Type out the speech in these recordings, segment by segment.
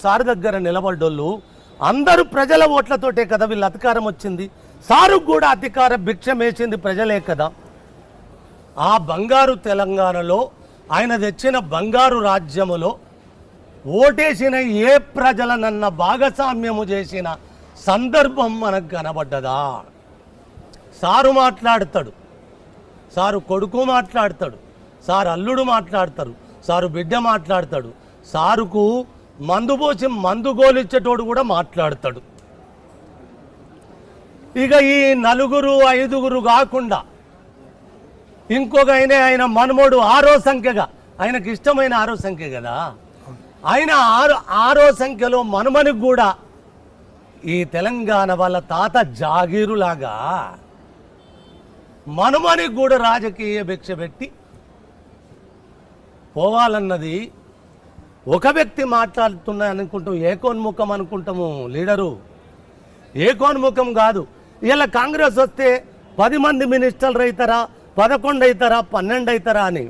Sir దగ్గర నిలబడ్డోళ్ళు అందరూ ప్రజల ఓట్లతోటే కదా వీళ్ళ అధికారం వచ్చింది. సారు కూడా అధికార భిక్షం వేసింది ప్రజలే కదా. ఆ బంగారు తెలంగాణలో ఆయన తెచ్చిన బంగారు రాజ్యములో ఓటేసిన ఏ ప్రజలనన్న భాగస్వామ్యము చేసిన సందర్భం మనకు కనబడ్డదా? సారు మాట్లాడతాడు, సారు కొడుకు మాట్లాడతాడు, సారు అల్లుడు మాట్లాడతారు, సారు బిడ్డ మాట్లాడతాడు, సారుకు మందు పోసి మందు గోలిచ్చేటోడు కూడా మాట్లాడతాడు. ఇక ఈ నలుగురు ఐదుగురు కాకుండా ఇంకొక ఆయన మనమోడు ఆరో సంఖ్యగా, ఆయనకి ఇష్టమైన ఆరో సంఖ్య కదా, ఆయన ఆరో సంఖ్యలో మనుమనికి కూడా ఈ తెలంగాణ వాళ్ళ తాత జాగీరులాగా మనుమనికి కూడా రాజకీయ భిక్ష పెట్టి పోవాలన్నది ఒక వ్యక్తి మాట్లాడుతున్నా అనుకుంటాం, ఏకోన్ముఖం అనుకుంటాము. లీడరు ఏకోన్ముఖం కాదు. ఇలా కాంగ్రెస్ వస్తే 10 మంది మినిస్టర్లు అవుతారా, 11 అవుతారా, 12 అవుతారా అని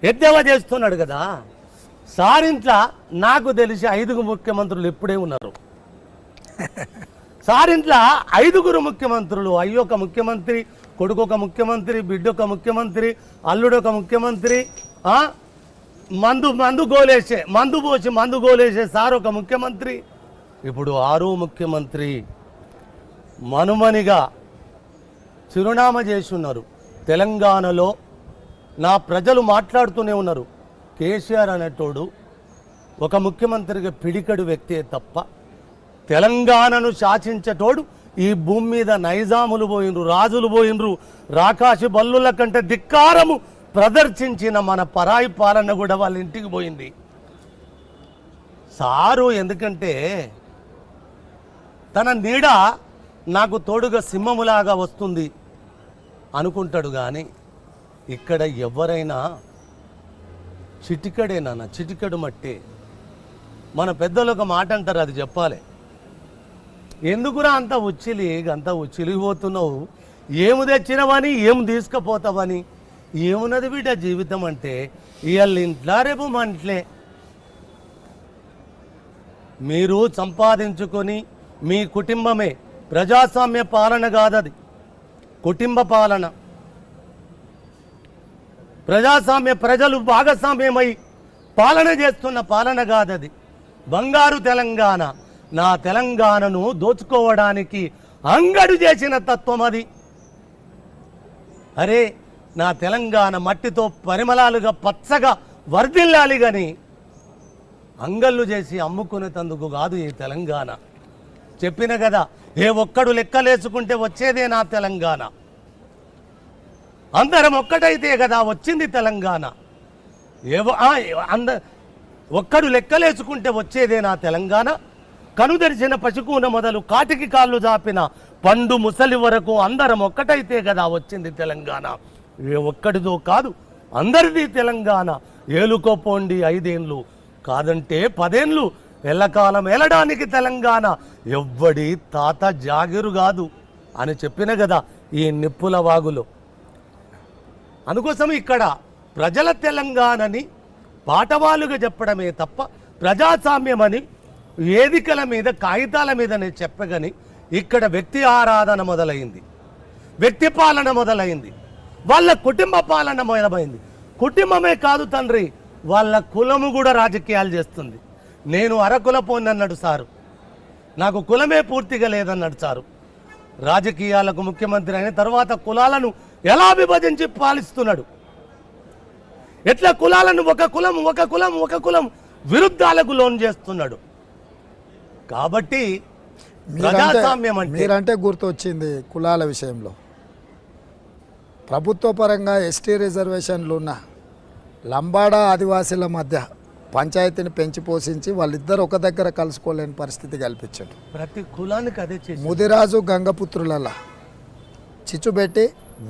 ఎద్దేవా చేస్తున్నాడు కదా. సారింట్ల నాకు తెలిసి 5 ముఖ్యమంత్రులు ఇప్పుడే ఉన్నారు. సారింట్ల 5 ముఖ్యమంత్రులు, అయ్యొక ముఖ్యమంత్రి, కొడుకొక ముఖ్యమంత్రి, బిడ్డొక ముఖ్యమంత్రి, అల్లుడొక ముఖ్యమంత్రి, మందు పోసి మందు గోలేసే సార్ ఒక ముఖ్యమంత్రి, ఇప్పుడు 6 ముఖ్యమంత్రి మనుమనిగా చిరునామా చేసి ఉన్నారు. తెలంగాణలో నా ప్రజలు మాట్లాడుతూనే ఉన్నారు, కేసీఆర్ అనేటోడు ఒక ముఖ్యమంత్రిగా పిడికడు వ్యక్తే తప్ప తెలంగాణను శాసించేటోడు ఈ భూమి మీద నైజాములు పోయినరు, రాజులు పోయినరు, రాకాశి బల్లుల కంటే ధిక్కారము ప్రదర్శించిన మన పరాయి పాలన కూడా వాళ్ళ ఇంటికి పోయింది. సారు ఎందుకంటే తన నీడ నాకు తోడుగా సింహములాగా వస్తుంది అనుకుంటాడు. కానీ ఇక్కడ ఎవరైనా చిటికడేనా, చిటికడు మట్టే. మన పెద్దలు ఒక మాట అంటారు, అది చెప్పాలి. ఎందుకురా అంత ఉచ్చిలిపోతున్నావు, ఏమి తెచ్చినవని ఏం తీసుకుపోతావని. ఏమున్నది బిడ్డ జీవితం అంటే, ఇవాళ ఇంట్లో రేపు మంటలే. మీరు సంపాదించుకొని మీ కుటుంబమే, ప్రజాస్వామ్య పాలన కాదది, కుటుంబ పాలన. ప్రజాస్వామ్య ప్రజలు భాగస్వామ్యమై పాలన చేస్తున్న పాలన కాదది. బంగారు తెలంగాణ, నా తెలంగాణను దోచుకోవడానికి అంగడు చేసిన తత్వం అది. అరే నా తెలంగాణ మట్టితో పరిమళాలుగా పచ్చగా వర్ధిల్లాలి కానీ అంగళ్ళు చేసి అమ్ముకునేందుకు కాదు ఈ తెలంగాణ. చెప్పిన కదా, ఏ ఒక్కడు లెక్కలేసుకుంటే వచ్చేదే నా తెలంగాణ. అందరం ఒక్కటైతే కదా వచ్చింది తెలంగాణ. ఒక్కడు లెక్కలేసుకుంటే వచ్చేదే నా తెలంగాణ. కనుదెరిచిన పశుకూన మొదలు కాటికి కాళ్ళు జాపిన పండు ముసలి వరకు అందరం ఒక్కటైతే కదా వచ్చింది తెలంగాణ. ఏ ఒక్కడిదో కాదు, అందరిది తెలంగాణ. ఏలుకోపోండి 5 ఏళ్ళు, కాదంటే 10 ఏళ్ళు, ఎల్లకాలం ఏలడానికి తెలంగాణ. ఎవ్వడి తాత జాగిరు కాదు అని చెప్పిన కదా ఈ నిప్పుల వాగులో. అందుకోసం ఇక్కడ ప్రజల తెలంగాణని పాటవాలుగా చెప్పడమే తప్ప ప్రజాస్వామ్యమని వేదికల మీద కాగితాల మీద నేను చెప్పగని ఇక్కడ వ్యక్తి ఆరాధన మొదలైంది, వ్యక్తి పాలన మొదలైంది, వాళ్ళ కుటుంబ పాలన మొదలైంది. కుటుంబమే కాదు తండ్రి, వాళ్ళ కులము కూడా రాజకీయాలు చేస్తుంది. నేను అరకులపోని అన్నాడు సారు, నాకు కులమే పూర్తిగా లేదన్నాడు సారు. రాజకీయాలకు ముఖ్యమంత్రి అయిన తర్వాత కులాలను ఎలా విభజించి పాలిస్తున్నాడు, ఎట్లా కులాలను ఒక కులం విరుద్ధాలకు లోన్ చేస్తున్నాడు. కాబట్టి ప్రజాస్వామ్యం మీరంటే గుర్తొచ్చింది కులాల విషయంలో. ప్రభుత్వ పరంగా ఎస్టీ రిజర్వేషన్లు ఉన్న లంబాడా ఆదివాసీల మధ్య పంచాయతీని పెంచి పోషించి వాళ్ళిద్దరు ఒక దగ్గర కలుసుకోలేని పరిస్థితి కల్పించాడు. ప్రతి కులానికి అదే ముదిరాజు గంగపుత్రులలో చిచ్చుబెట్టి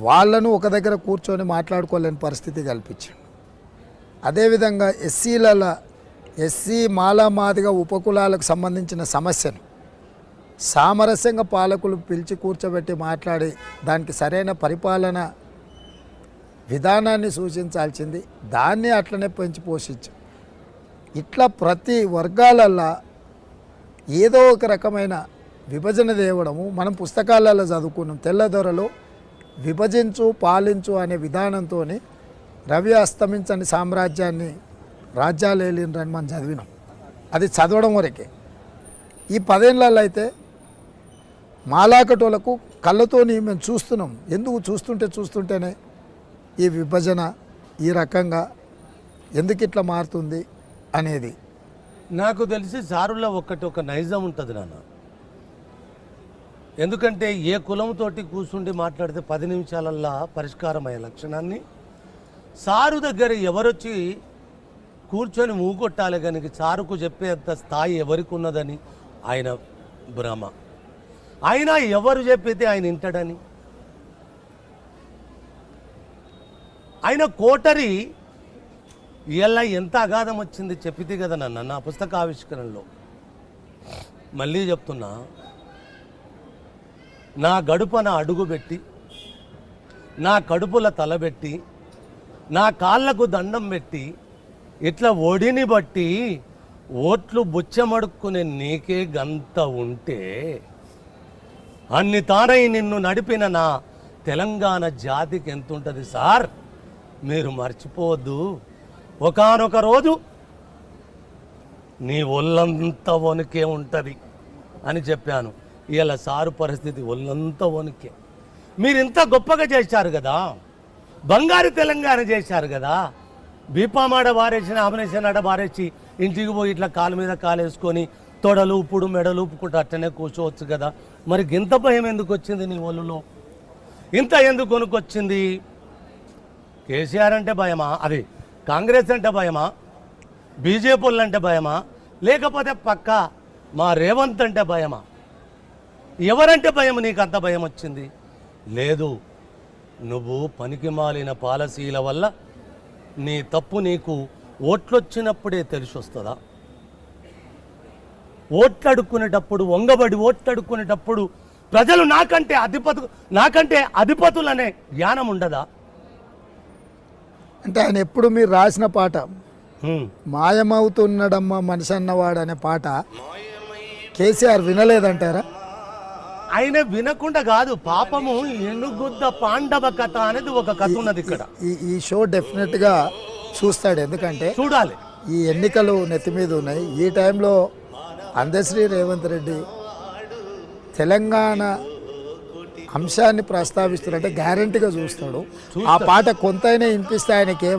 వాళ్ళను ఒక దగ్గర కూర్చొని మాట్లాడుకోలేని పరిస్థితి కల్పించాడు. అదేవిధంగా ఎస్సీ మాలామాదిగ ఉపకులాలకు సంబంధించిన సమస్యను సామరస్యంగా పాలకులు పిలిచి కూర్చోబెట్టి మాట్లాడి దానికి సరైన పరిపాలన విధానాన్ని సూచించాల్సింది, దాన్ని అట్లనే పెంచి పోషించు. ఇట్లా ప్రతి వర్గాలల్లో ఏదో ఒక రకమైన విభజన తేవడము మనం పుస్తకాలలో చదువుకున్నాం. తెల్లదొరలు విభజించు పాలించు అనే విధానంతో రవి అస్తమించని సామ్రాజ్యాన్ని రాజ్యాలు ఏలిండ్రని మనం చదివినాం. అది చదవడం వరకే. ఈ 10 ఏళ్ళల్లో అయితే మాలాకటోలకు కళ్ళతోని మేము చూస్తున్నాం. ఎందుకు చూస్తుంటేనే ఈ విభజన ఈ రకంగా ఎందుకు ఇట్లా మారుతుంది అనేది. నాకు తెలిసి సారులో ఒక నైజం ఉంటుంది నాన్న. ఎందుకంటే ఏ కులంతోటి కూర్చుండి మాట్లాడితే 10 నిమిషాలల్లా పరిష్కారం అయ్యే లక్షణాన్ని సారు దగ్గర ఎవరొచ్చి కూర్చొని మూగొట్టాలి కనుక సారుకు చెప్పేంత స్థాయి ఎవరికి ఉన్నదని ఆయన భ్రమ. ఆయన ఎవరు చెప్పితే ఆయన వింటాడని. ఆయన కోటరి ఇలా ఎంత అగాధం వచ్చింది చెప్పితే కదా నన్ను నా పుస్తక ఆవిష్కరణలో. మళ్ళీ చెప్తున్నా, నా గడుపన అడుగు పెట్టి నా కడుపుల తలబెట్టి నా కాళ్ళకు దండం పెట్టి ఇట్లా ఒడిని బట్టి ఓట్లు బుచ్చమడుక్కునే నీకే గంత ఉంటే అన్ని తానై నిన్ను నడిపిన నా తెలంగాణ జాతికి ఎంత ఉంటుంది సార్? మీరు మర్చిపోవద్దు. ఒకానొక రోజు నీ ఒళ్ళంతా వణికే ఉంటుంది అని చెప్పాను. ఇలా సారు పరిస్థితి ఒళ్ళంతా వణికే. మీరు ఇంత గొప్పగా చేశారు కదా, బంగారు తెలంగాణ చేశారు కదా. బీపామాడ బారేసి నామినేషన్ ఆడ బారేసి ఇంటికి పోయి ఇట్లా కాలు మీద కాలు వేసుకొని తొడలు ఉప్పుడు మెడలు ఉప్పుకుంటూ అట్టనే కూర్చోవచ్చు కదా. మరి ఇంత భయం ఎందుకు వచ్చింది నీ ఒళ్ళులో? ఇంత ఎందుకు కొనుక్కొచ్చింది? కేసీఆర్ అంటే భయమా? అది కాంగ్రెస్ అంటే భయమా? బీజేపీ వాళ్ళు అంటే భయమా? లేకపోతే పక్క మా రేవంత్ అంటే భయమా? ఎవరంటే భయం? నీకు అంత భయం వచ్చింది? లేదు, నువ్వు పనికి మాలిన పాలసీల వల్ల నీ తప్పు నీకు ఓట్లొచ్చినప్పుడే తెలిసి వస్తుందా? ఓట్లడుక్కునేటప్పుడు వంగబడి ఓట్లడుక్కునేటప్పుడు ప్రజలు నాకంటే అధిపతులనే జ్ఞానం ఉండదా? అంటే ఆయన ఎప్పుడు మీరు రాసిన పాట మాయమవుతున్నడమ్మ మనిషి అన్నవాడు అనే పాట కేసీఆర్ వినలేదంటారా? ఆయన వినకుండా కాదు, పాపము ఎనుగుద్ద పాండవ కథ అనేది ఒక కథ ఉన్నది ఇక్కడ. ఈ షో డెఫినెట్గా చూస్తాడు. ఎందుకంటే చూడాలి. ఈ ఎన్నికలు నెత్తి మీద ఉన్నాయి. ఈ టైంలో అందశ్రీ రేవంత్ రెడ్డి తెలంగాణ అంశాన్ని ప్రస్తావిస్తున్నట్టే గ్యారంటీగా చూస్తాడు. ఆ పాట కొంతైనా వినిపిస్తే ఆయనకి